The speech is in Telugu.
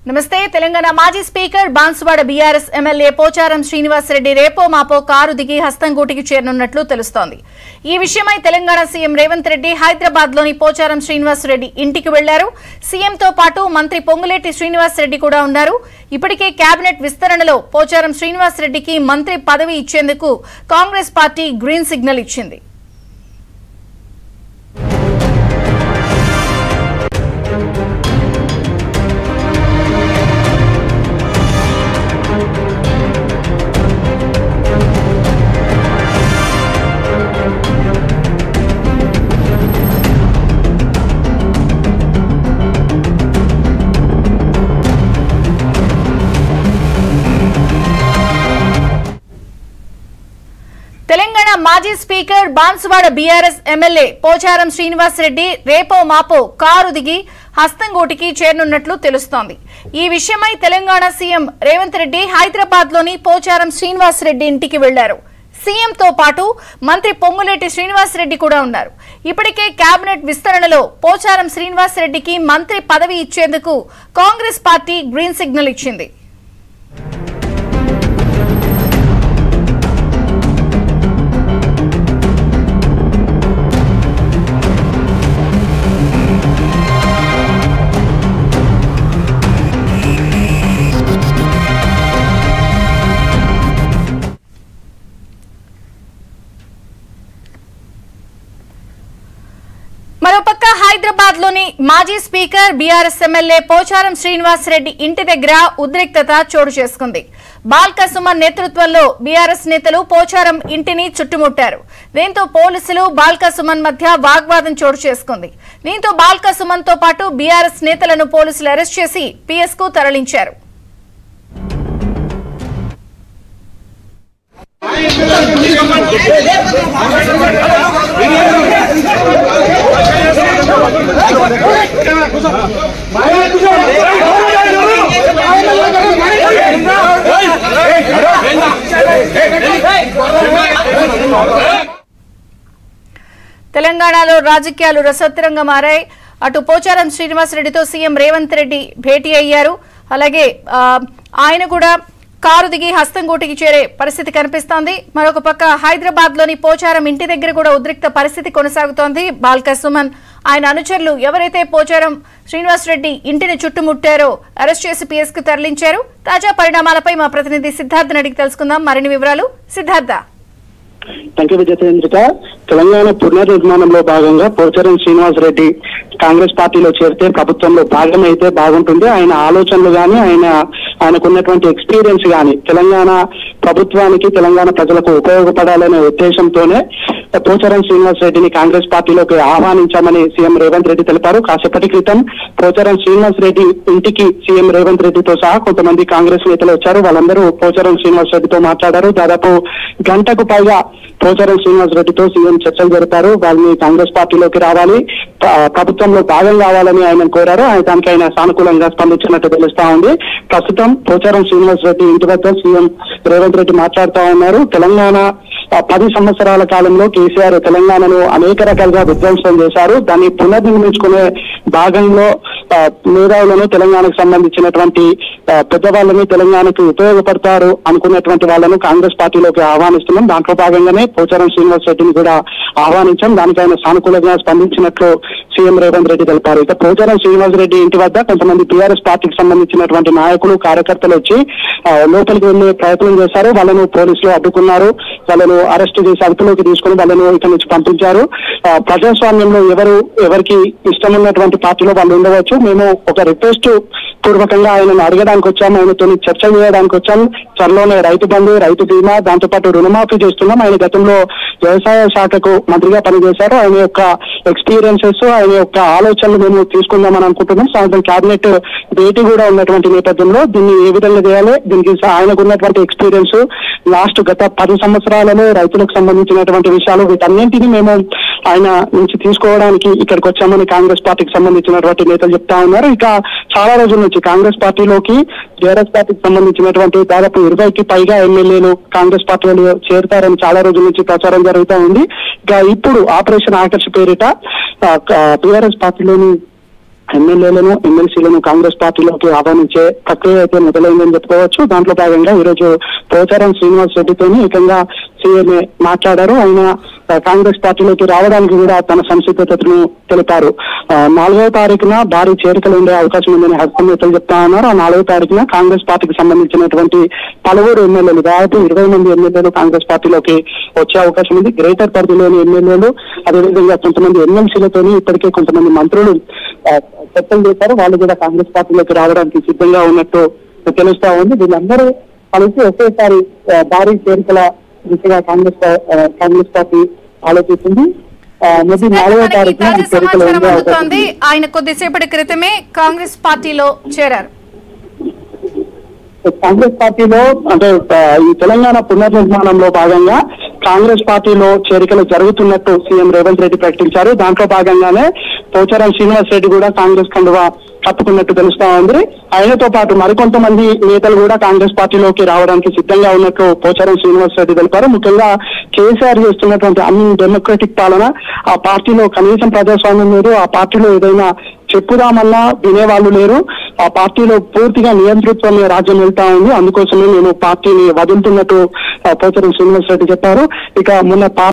నమస్తే తెలంగాణ మాజీ speaker Banswada BRS MLA Pocharam Srinivas Reddy రేపో మాపో కారు దిగి హస్తంగూటికి చేరనున్నట్లు తెలుస్తోంది. ఈ విషయమై తెలంగాణ సీఎం రేవంత్ రెడ్డి హైదరాబాద్ లోని పోచారం శ్రీనివాస్ రెడ్డి ఇంటికి వెళ్లారు. సీఎంతో పాటు మంత్రి పొంగులేటి శ్రీనివాస్ రెడ్డి కూడా ఉన్నారు. ఇప్పటికే కేబినెట్ విస్తరణలో పోచారం శ్రీనివాస్ రెడ్డికి మంత్రి పదవి ఇచ్చేందుకు కాంగ్రెస్ పార్టీ గ్రీన్ సిగ్నల్ ఇచ్చింది. తెలంగాణ మాజీ speaker Banswada BRS MLA Pocharam Srinivas Reddy రేపో మాపో కారు దిగి హస్తంగూటికి చేరనున్నట్లు తెలుస్తోంది. ఈ విషయమై తెలంగాణ సీఎం రేవంత్ రెడ్డి హైదరాబాద్ లోని పోచారం శ్రీనివాస్ రెడ్డి ఇంటికి వెళ్లారు. సీఎంతో పాటు మంత్రి పొంగులేటి శ్రీనివాస్ రెడ్డి కూడా ఉన్నారు. ఇప్పటికే కేబినెట్ విస్తరణలో పోచారం శ్రీనివాస్ రెడ్డికి మంత్రి పదవి ఇచ్చేందుకు కాంగ్రెస్ పార్టీ గ్రీన్ సిగ్నల్ ఇచ్చింది. మరోపక్క హైదరాబాద్ లోని మాజీ speaker BRS MLA Pocharam Srinivas Reddy ఇంటి దగ్గర ఉద్రిక్తత చోటు చేసుకుంది. బాల్క సుమన్ నేతృత్వంలో బీఆర్ఎస్ నేతలు పోచారం ఇంటిని చుట్టుముట్టారు. దీంతో పోలీసులు బాల్క సుమన్ మధ్య వాగ్వాదం చోటు చేసుకుంది. దీంతో బాల్క సుమన్ తో పాటు బీఆర్ఎస్ నేతలను పోలీసులు అరెస్ట్ చేసి పిఎస్ కు తరలించారు. తెలంగాణలో రాజకీయాలు రసవత్తరంగా మారాయి. అటు పోచారం శ్రీనివాస్ రెడ్డితో సీఎం రేవంత్ రెడ్డి భేటీ అయ్యారు. అలాగే ఆయన కూడా కారు దిగి హస్తంగూటికి చేరే పరిస్థితి కనిపిస్తోంది. మరొక పక్క హైదరాబాద్ లోని పోచారం ఇంటి దగ్గర కూడా ఉద్రిక్త పరిస్థితి కొనసాగుతోంది. బాల్క సుమన్ ఆయన అనుచరులు ఎవరైతే పోచారం శ్రీనివాస్ రెడ్డి ఇంటిని చుట్టుముట్టారో అరెస్ట్ చేసి పిఎస్ కు తరలించారు. తాజా పరిణామాలపై మా ప్రతినిధి సిద్ధార్థ్ అడిగి తెలుసుకుందాం మరిన్ని వివరాలు. సిద్ధార్థ. తెలంగాణ పునర్నిర్మాణంలో భాగంగా పోచారం శ్రీనివాస్ రెడ్డి కాంగ్రెస్ పార్టీలో చేరితే ప్రభుత్వంలో భాగమైతే బాగుంటుంది. ఆయన ఆలోచనలు గాని ఆయనకున్నటువంటి ఎక్స్పీరియన్స్ గాని తెలంగాణ ప్రభుత్వానికి తెలంగాణ ప్రజలకు ఉపయోగపడాలనే ఉద్దేశంతోనే పోచారం శ్రీనివాస్ రెడ్డిని కాంగ్రెస్ పార్టీలోకి ఆహ్వానించామని సీఎం రేవంత్ రెడ్డి తెలిపారు. కాసేపటి క్రితం పోచారం శ్రీనివాస్ రెడ్డి ఇంటికి సీఎం రేవంత్ రెడ్డితో సహా కొంతమంది కాంగ్రెస్ నేతలు వచ్చారు. వాళ్ళందరూ పోచారం శ్రీనివాస్ రెడ్డితో మాట్లాడారు. దాదాపు గంటకు పైగా పోచారం శ్రీనివాస్ రెడ్డితో సీఎం చర్చలు జరిపారు. వాళ్ళని కాంగ్రెస్ పార్టీలోకి రావాలి, ప్రభుత్వంలో భాగం కావాలని ఆయన కోరారు. దానికి ఆయన సానుకూలంగా స్పందించినట్టు తెలుస్తా ఉంది. ప్రస్తుతం పోచారం శ్రీనివాస్ రెడ్డి ఇంటి వద్ద సీఎం రేవంత్ రెడ్డి మాట్లాడుతూ ఉన్నారు. తెలంగాణ 10 సంవత్సరాల కాలంలో కేసీఆర్ తెలంగాణను అనేక రకాలుగా విధ్వంసం చేశారు. దాన్ని పునర్నిర్మించుకునే భాగంలో మేధావులను తెలంగాణకు సంబంధించినటువంటి పెద్దవాళ్ళని తెలంగాణకు ఉపయోగపడతారు అనుకున్నటువంటి వాళ్ళను కాంగ్రెస్ పార్టీలోకి ఆహ్వానిస్తున్నాం. దాంట్లో భాగంగానే పోచారం శ్రీనివాస్ రెడ్డిని కూడా ఆహ్వానించాం. దానికి ఆయన సానుకూలంగా స్పందించినట్లు సీఎం రేవంత్ రెడ్డి తెలిపారు. ఇక పోచారం శ్రీనివాస్ రెడ్డి ఇంటి వద్ద కొంతమంది టీఆర్ఎస్ పార్టీకి సంబంధించినటువంటి నాయకులు కార్యకర్తలు వచ్చి లోపలికి వెళ్లే ప్రయత్నం చేశారు. వాళ్ళను పోలీసులు అడ్డుకున్నారు. వాళ్ళను అరెస్ట్ చేసి అదుపులోకి తీసుకుని వాళ్ళను ఇక్కడి నుంచి పంపించారు. ప్రజాస్వామ్యంలో ఎవరికి ఇష్టం ఉన్నటువంటి పార్టీలో వాళ్ళు ఉండవచ్చు. మేము ఒక రిక్వెస్ట్ పూర్వకంగా ఆయనను అడగడానికి వచ్చాము, ఆయనతో చర్చ చేయడానికి వచ్చాం. త్వరలోనే రైతు బంధు, రైతు బీమా, దాంతోపాటు రుణమాఫీ చేస్తున్నాం. ఆయన గతంలో వ్యవసాయ శాఖకు మంత్రిగా పనిచేశారు. ఆయన యొక్క ఎక్స్పీరియన్సెస్, ఆయన యొక్క ఆలోచనలు మేము తీసుకుందామని అనుకుంటున్నాం. సాయంత్రం కేబినెట్ భేటీ కూడా ఉన్నటువంటి నేపథ్యంలో దీన్ని ఏ విధంగా చేయాలి, దీనికి ఆయనకు ఉన్నటువంటి ఎక్స్పీరియన్స్ గత 10 సంవత్సరాలలో రైతులకు సంబంధించినటువంటి విషయాలు వీటన్నింటినీ మేము ఆయన నుంచి తీసుకోవడానికి ఇక్కడికి వచ్చామని కాంగ్రెస్ పార్టీకి సంబంధించినటువంటి నేతలు చెప్తా ఉన్నారు. ఇక చాలా రోజుల నుంచి కాంగ్రెస్ పార్టీలోకి టీఆర్ఎస్ పార్టీకి సంబంధించినటువంటి దాదాపు 20కి పైగా ఎమ్మెల్యేలు కాంగ్రెస్ పార్టీలో చేరుతారని చాలా రోజుల నుంచి ప్రచారం జరుగుతూ ఉంది. ఇక ఇప్పుడు ఆపరేషన్ ఆకర్ష్ పేరిట టీఆర్ఎస్ పార్టీలోని ఎమ్మెల్యేలను ఎమ్మెల్సీలను కాంగ్రెస్ పార్టీలోకి ఆహ్వానించే ప్రక్రియ అయితే మొదలైందని చెప్పుకోవచ్చు. దాంట్లో భాగంగా ఈరోజు పోచారం శ్రీనివాస్ రెడ్డితోని ఏకంగా సీఎం మాట్లాడారు. ఆయన కాంగ్రెస్ పార్టీలోకి రావడానికి కూడా తన సంసిద్ధతను తెలిపారు. 4వ తారీఖున భారీ చేరికలు ఉండే అవకాశం ఉందని హస్తం నేతలు చెప్తా ఉన్నారు. ఆ 4వ తారీఖున కాంగ్రెస్ పార్టీకి సంబంధించినటువంటి పలువురు ఎమ్మెల్యేలు, దాదాపు 20 మంది ఎమ్మెల్యేలు కాంగ్రెస్ పార్టీలోకి వచ్చే అవకాశం ఉంది. గ్రేటర్ పరిధిలోని ఎమ్మెల్యేలు, అదేవిధంగా కొంతమంది ఎమ్మెల్సీలతోని ఇప్పటికే కొంతమంది మంత్రులు చర్చలు చేశారు. వాళ్ళు కూడా కాంగ్రెస్ పార్టీలోకి రావడానికి సిద్ధంగా ఉన్నట్టు తెలుస్తా ఉంది. వీళ్ళందరూ కలిసి ఒకేసారి భారీ చేరికల దిశగా కాంగ్రెస్ పార్టీ ఆలోచిస్తుంది. మొదటి 4వ తారీఖున చేరికలు ఉండే అవకాశం ఉంది. ఆయన కొద్దిసేపటి క్రితమే కాంగ్రెస్ పార్టీలో చేరారు. కాంగ్రెస్ పార్టీలో అంటే ఈ తెలంగాణ పునర్నిర్మాణంలో భాగంగా కాంగ్రెస్ పార్టీలో చేరికలు జరుగుతున్నట్టు సీఎం రేవంత్ రెడ్డి ప్రకటించారు. దాంట్లో భాగంగానే పోచారం శ్రీనివాస్ రెడ్డి కూడా కాంగ్రెస్ కండువా కప్పుకున్నట్టు తెలుస్తా ఉంది. ఆయనతో పాటు మరికొంతమంది నేతలు కూడా కాంగ్రెస్ పార్టీలోకి రావడానికి సిద్ధంగా ఉన్నట్టు పోచారం శ్రీనివాస్ రెడ్డి తెలిపారు. ముఖ్యంగా కేసీఆర్ చేస్తున్నటువంటి అన్ని డెమోక్రటిక్ పాలన, ఆ పార్టీలో కనీసం ప్రజాస్వామ్యం లేదు. ఆ పార్టీలో ఏదైనా చెప్పుదామన్నా వినేవాళ్ళు లేరు. ఆ పార్టీలో పూర్తిగా నియంతృత్వమే రాజ్యం వెళ్తా ఉంది. అందుకోసమే మేము పార్టీని వదులుతున్నట్టు పోచారం శ్రీనివాస్ రెడ్డి చెప్పారు. ఇక మొన్న